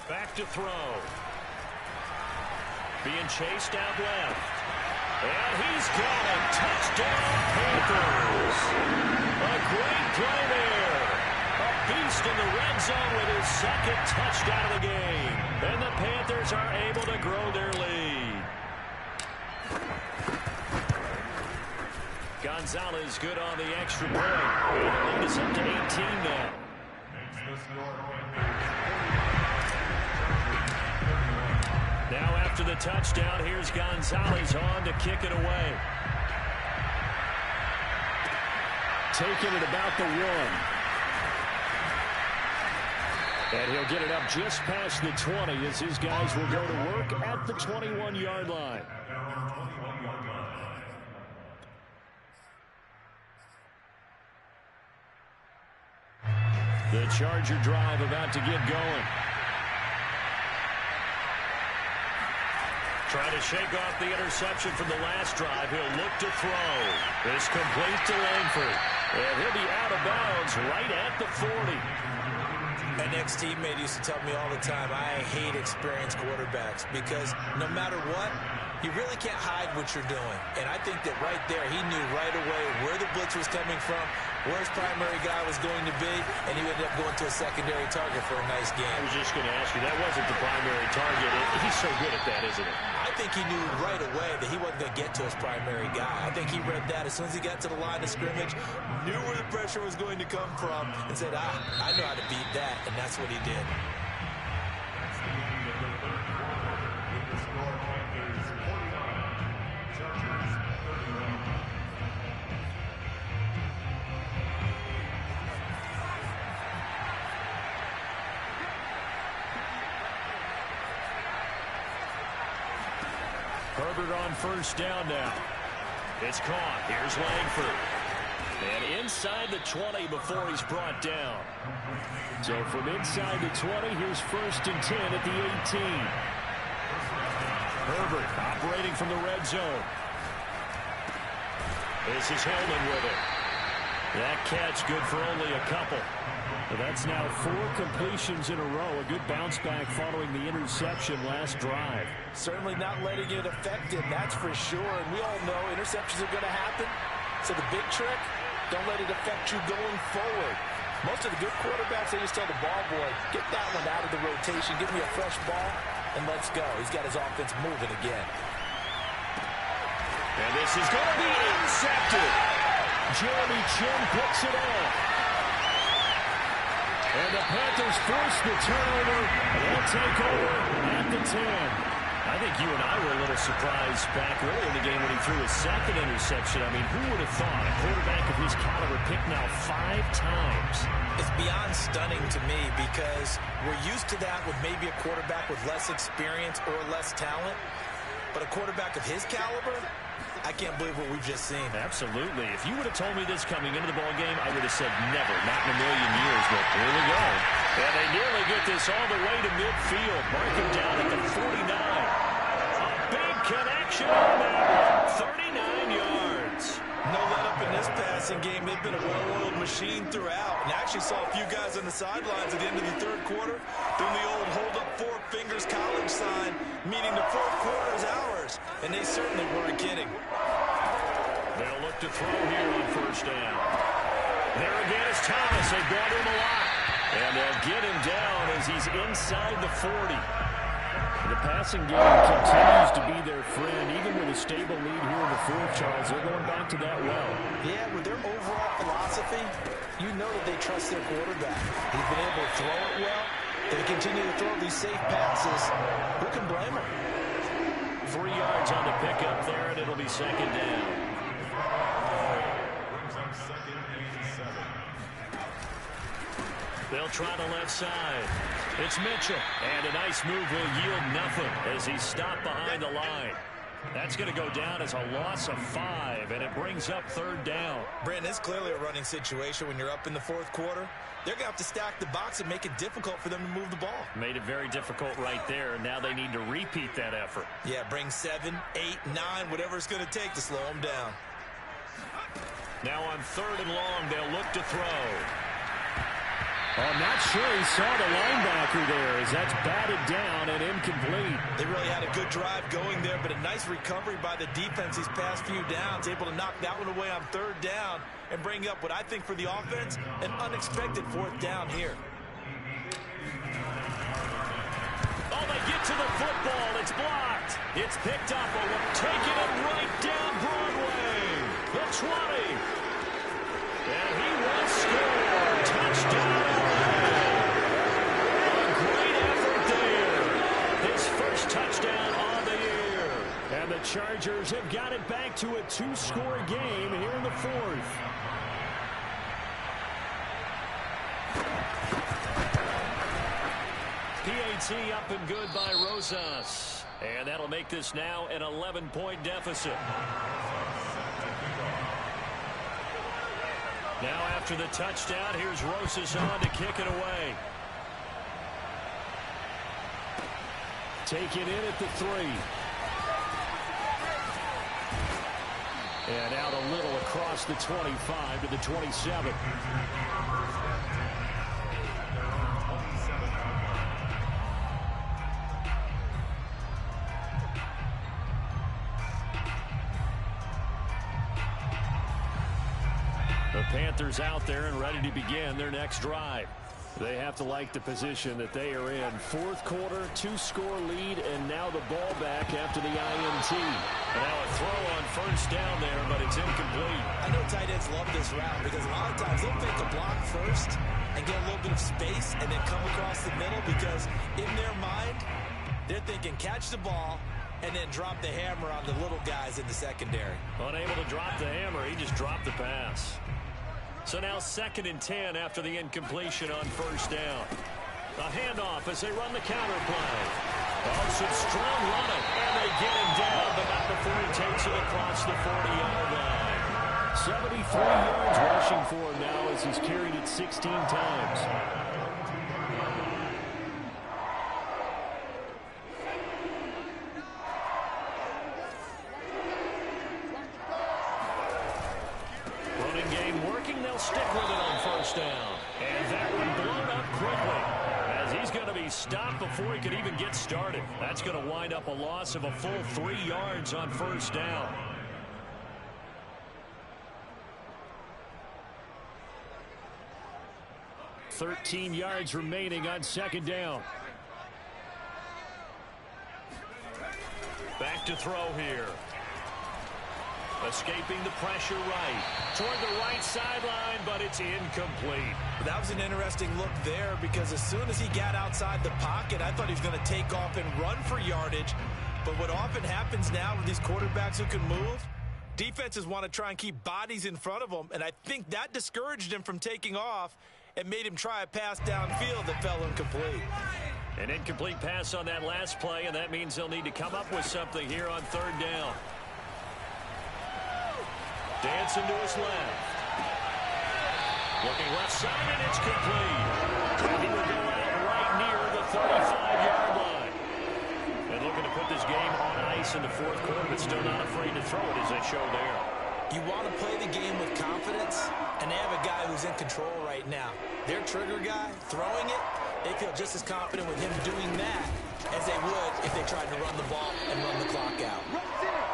Back to throw. Being chased out left. And he's got a touchdown, Panthers. A great play there. A beast in the red zone with his 2nd touchdown of the game. And the Panthers are able to grow their lead. Gonzalez good on the extra point. And the lead is up to 18 now. after the touchdown. Here's Gonzalez on to kick it away. Taking it about the 1. And he'll get it up just past the 20 as his guys will go to work at the 21-yard line. The Charger drive about to get going. Trying to shake off the interception from the last drive. He'll look to throw. This complete to Langford. And he'll be out of bounds right at the 40. An ex-teammate used to tell me all the time, I hate experienced quarterbacks because no matter what, you really can't hide what you're doing. And I think that right there, he knew right away where the blitz was coming from, where his primary guy was going to be, and he ended up going to a secondary target for a nice game. I was just going to ask you, that wasn't the primary target. He's so good at that, isn't he? I think he knew right away that he wasn't going to get to his primary guy. I think he read that as soon as he got to the line of scrimmage, knew where the pressure was going to come from, and said, I know how to beat that, and that's what he did. Herbert on first down now. It's caught. Here's Langford. And inside the 20 before he's brought down. So from inside the 20, here's 1st and 10 at the 18. Herbert operating from the red zone. This is Hillman with it. That catch good for only a couple. But that's now 4 completions in a row. A good bounce back following the interception last drive. Certainly not letting it affect him, that's for sure. And we all know interceptions are going to happen. So the big trick, don't let it affect you going forward. Most of the good quarterbacks, they just tell the ball boy, get that one out of the rotation, give me a fresh ball, and let's go. He's got his offense moving again. And this is going to be intercepted. Jeremy Chin picks it off. And the Panthers force the turnover. They'll take over at the 10. I think you and I were a little surprised back early in the game when he threw his 2nd interception. I mean, who would have thought a quarterback of his caliber picked now 5 times? It's beyond stunning to me because we're used to that with maybe a quarterback with less experience or less talent. But a quarterback of his caliber, I can't believe what we've just seen. Absolutely. If you would have told me this coming into the ballgame, I would have said never, not in a million years. But here we go. And they nearly get this all the way to midfield. Mark him down at the 49. A big connection on that one. 39 yards. No let up in this passing game. They've been a well-oiled machine throughout. And I actually saw a few guys on the sidelines at the end of the 3rd quarter doing the old hold up 4 fingers college sign, meaning the 4th quarter is ours. And they certainly weren't kidding. They'll look to throw here on 1st down. There again is Thomas. They've gone to him a lot. And they'll get him down as he's inside the 40. The passing game continues to be their friend. Even with a stable lead here in the 4th, Charles, they're going back to that well. Yeah, with their overall philosophy, you know that they trust their quarterback. He's been able to throw it well. They continue to throw these safe passes. Who can blame him? 3 yards on the pickup there, and it'll be 2nd down. They'll try the left side. It's Mitchell. And a nice move will yield nothing as he's stopped behind the line. That's going to go down as a loss of 5, and it brings up 3rd down. Brandon, it's clearly a running situation when you're up in the 4th quarter. They're going to have to stack the box and make it difficult for them to move the ball. Made it very difficult right there. Now they need to repeat that effort. Yeah, bring 7, 8, 9, whatever it's going to take to slow them down. Now on 3rd and long, they'll look to throw. I'm not sure he saw the linebacker there as that's batted down and incomplete. They really had a good drive going there, but a nice recovery by the defense these past few downs, able to knock that one away on 3rd down and bring up what I think for the offense, an unexpected 4th down here. Oh, they get to the football. It's blocked. It's picked up. Taking it right down Broadway. The 20. And he will score. Touchdown. A great effort there. His first touchdown on the the Chargers have got it back to a 2-score game here in the fourth. PAT up and good by Rosas. And that'll make this now an 11-point deficit. Now after the touchdown, here's Rosas on to kick it away. Take it in at the 3. And out a little across the 25 to the 27. The Panthers out there and ready to begin their next drive. They have to like the position that they are in. Fourth quarter, 2-score lead, and now the ball back after the INT. And now a throw on first down there, but it's incomplete. I know tight ends love this route because a lot of times they'll fake a block first and get a little bit of space and then come across the middle because in their mind, they're thinking catch the ball and then drop the hammer on the little guys in the secondary. Unable to drop the hammer, he just dropped the pass. So now 2nd and 10 after the incompletion on first down. A handoff as they run the counter play. Oh, some strong running, and they get him down, but not before he takes it across the 40-yard line. 73 yards rushing for him now as he's carried it 16 times. Stick with it on first down. And that one blown up quickly as he's going to be stopped before he could even get started. That's going to wind up a loss of a full 3 yards on first down. $13 yards remaining on second down. Back to throw here. Escaping the pressure right. Toward the right sideline, but it's incomplete. That was an interesting look there because as soon as he got outside the pocket, I thought he was going to take off and run for yardage. But what often happens now with these quarterbacks who can move, defenses want to try and keep bodies in front of them, and I think that discouraged him from taking off and made him try a pass downfield that fell incomplete. An incomplete pass on that last play, and that means they'll need to come up with something here on third down. Dancing to his left. Looking left side, and it's complete. And he will go out right near the 35-yard line. And looking to put this game on ice in the fourth quarter, but still not afraid to throw it as they show there. You want to play the game with confidence, and they have a guy who's in control right now. Their trigger guy, throwing it, they feel just as confident with him doing that as they would if they tried to run the ball and run the clock out.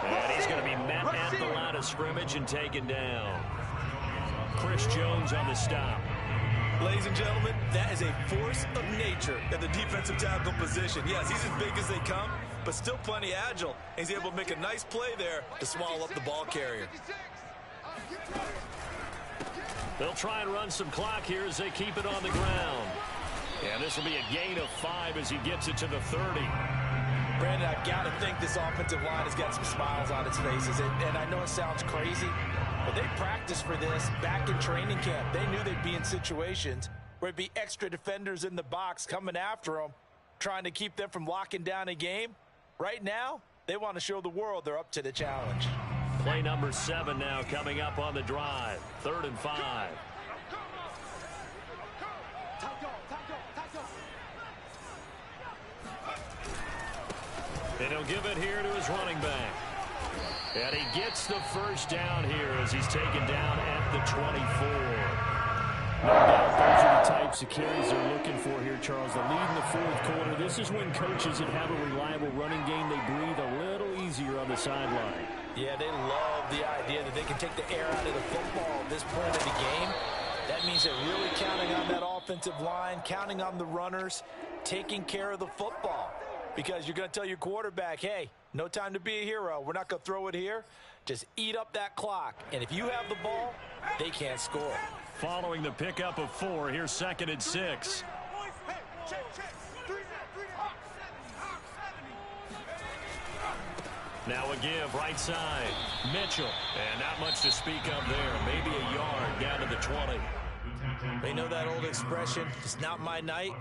And he's going to be met at the line of scrimmage and taken down. Chris Jones on the stop. Ladies and gentlemen, that is a force of nature at the defensive tackle position. Yes, he's as big as they come, but still plenty agile. He's able to make a nice play there to swallow up the ball carrier. They'll try and run some clock here as they keep it on the ground. And this will be a gain of 5 as he gets it to the 30. Brandon, I've got to think this offensive line has got some smiles on its faces. And I know it sounds crazy, but they practiced for this back in training camp. They knew they'd be in situations where it'd be extra defenders in the box coming after them, trying to keep them from locking down a game. Right now, they want to show the world they're up to the challenge. Play number 7 now coming up on the drive. 3rd and 5. And he'll give it here to his running back. And he gets the first down here as he's taken down at the 24. No doubt those are the types of carries they're looking for here, Charles. The lead in the fourth quarter. This is when coaches that have a reliable running game, they breathe a little easier on the sideline. Yeah, they love the idea that they can take the air out of the football at this point of the game. That means they're really counting on that offensive line, counting on the runners, taking care of the football. Because you're going to tell your quarterback, hey, no time to be a hero. We're not going to throw it here. Just eat up that clock. And if you have the ball, they can't score. Following the pickup of 4, here's 2nd and 6. Now a give right side. Mitchell. And not much to speak of there. Maybe a yard down to the 20. They know that old expression, it's not my night.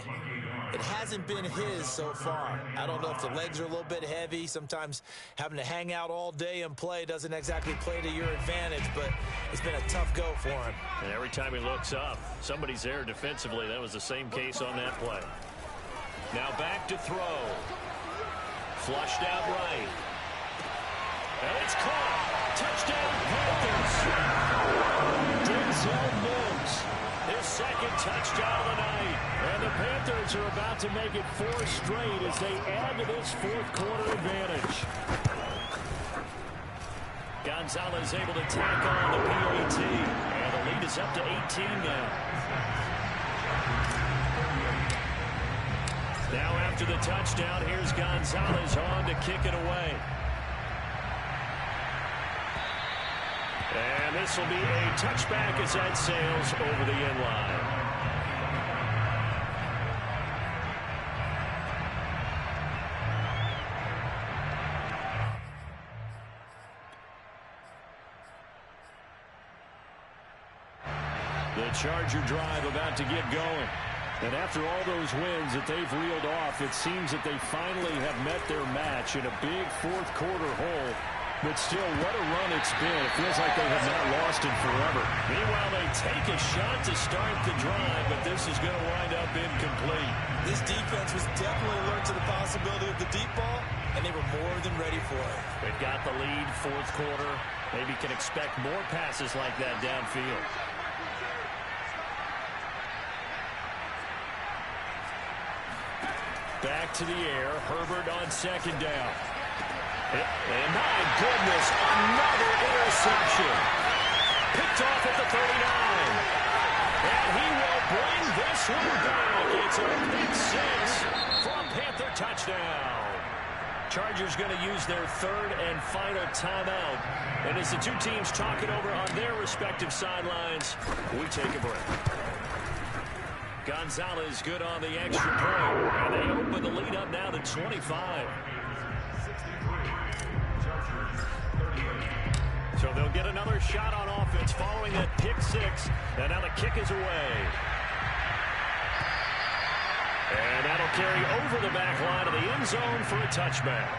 It hasn't been his so far. I don't know if the legs are a little bit heavy. Sometimes having to hang out all day and play doesn't exactly play to your advantage, but it's been a tough go for him. And every time he looks up, somebody's there defensively. That was the same case on that play. Now back to throw. Flushed out right. And it's caught. Touchdown Panthers. Denzel Mims. His second touchdown of the night. And the Panthers are about to make it 4 straight as they add to this fourth quarter advantage. Gonzalez able to tack on the PAT. And the lead is up to 18 now. Now after the touchdown, here's Gonzalez on to kick it away. And this will be a touchback as that sails over the end line. The Charger drive about to get going. And after all those wins that they've reeled off, it seems that they finally have met their match in a big fourth quarter hole. But still, what a run it's been. It feels like they have not lost it forever. Meanwhile, they take a shot to start the drive, but this is going to wind up incomplete. This defense was definitely alert to the possibility of the deep ball, and they were more than ready for it. They've got the lead, fourth quarter. Maybe can expect more passes like that downfield. Back to the air. Herbert on second down. And my goodness, another interception. Picked off at the 39. And he will bring this one back. It's a pick six for a Panther touchdown. Chargers going to use their third and final timeout. And as the two teams talk it over on their respective sidelines, we take a break. Gonzalez good on the extra point. And they open the lead up now to 25. So they'll get another shot on offense following that pick six. And now the kick is away. And that'll carry over the back line of the end zone for a touchback.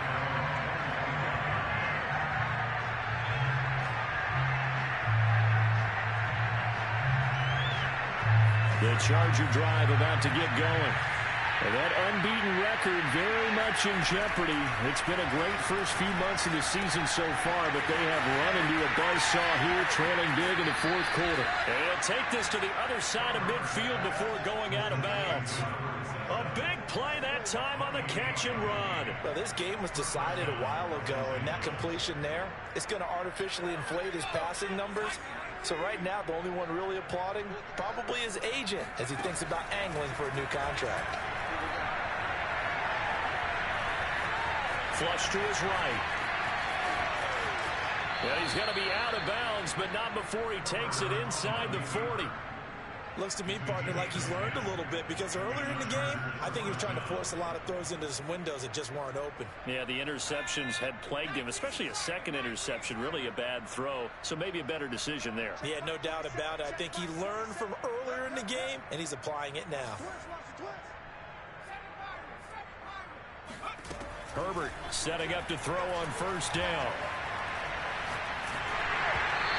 The Charger drive about to get going. And that unbeaten record very much in jeopardy. It's been a great first few months of the season so far, but they have run into a buzzsaw here, trailing big in the fourth quarter. And they'll take this to the other side of midfield before going out of bounds. A big play that time on the catch and run. Well, this game was decided a while ago, and that completion there, it's going to artificially inflate his passing numbers. So right now, the only one really applauding probably his agent as he thinks about angling for a new contract. Flush to his right. Well, he's going to be out of bounds, but not before he takes it inside the 40. Looks to me, partner, like he's learned a little bit because earlier in the game, I think he was trying to force a lot of throws into some windows that just weren't open. Yeah, the interceptions had plagued him, especially a second interception, really a bad throw. So maybe a better decision there. Yeah, no doubt about it. I think he learned from earlier in the game, and he's applying it now. Herbert setting up to throw on first down.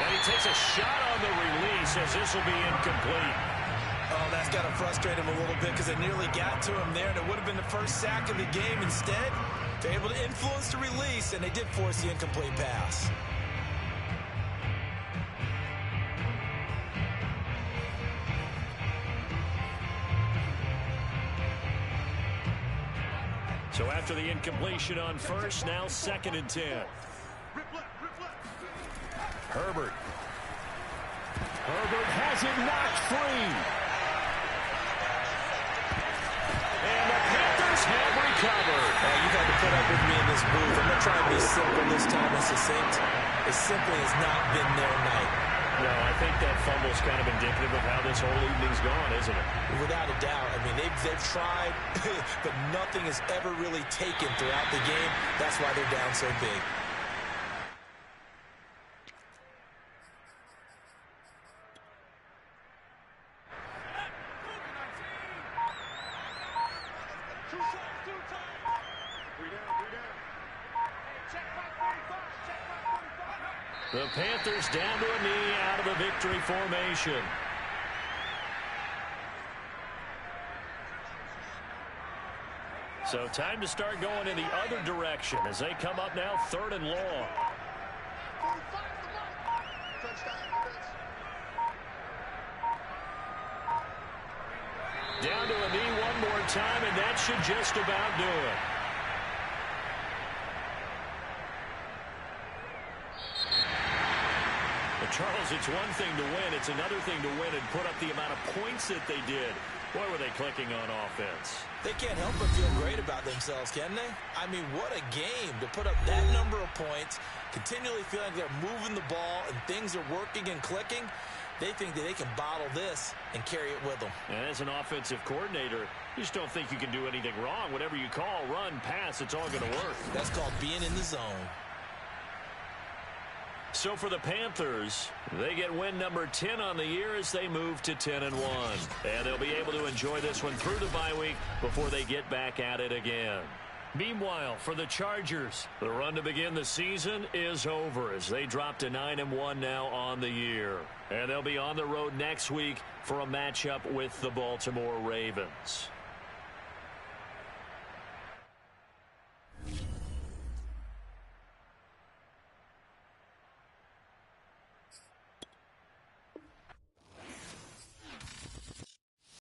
And he takes a shot on the release as this will be incomplete. Oh, that's got to frustrate him a little bit because they nearly got to him there, and it would have been the first sack of the game. Instead, they're able to influence the release, and they did force the incomplete pass. So after the incompletion on first, now 2nd and 10. Herbert. Herbert has it knocked free. And the Panthers have recovered. You got to put up with me in this booth. I'm going to try and be simple this time and succinct. It simply has not been their night. No, I think that fumble's kind of indicative of how this whole evening's gone, isn't it? Without a doubt. I mean, they've tried, but nothing has ever really taken throughout the game. That's why they're down so big. The Panthers down to a knee out of the victory formation. So time to start going in the other direction as they come up now 3rd and long. Down to a knee one more time, and that should just about do it. But Charles, it's one thing to win. It's another thing to win and put up the amount of points that they did. Boy, were they clicking on offense. They can't help but feel great about themselves, can they? I mean, what a game to put up that number of points, continually feeling like they're moving the ball and things are working and clicking. They think that they can bottle this and carry it with them. And as an offensive coordinator, you just don't think you can do anything wrong. Whatever you call, run, pass, it's all going to work. That's called being in the zone. So for the Panthers, they get win number 10 on the year as they move to 10-1. And they'll be able to enjoy this one through the bye week before they get back at it again. Meanwhile, for the Chargers, the run to begin the season is over as they drop to 9-1 now on the year. And they'll be on the road next week for a matchup with the Baltimore Ravens.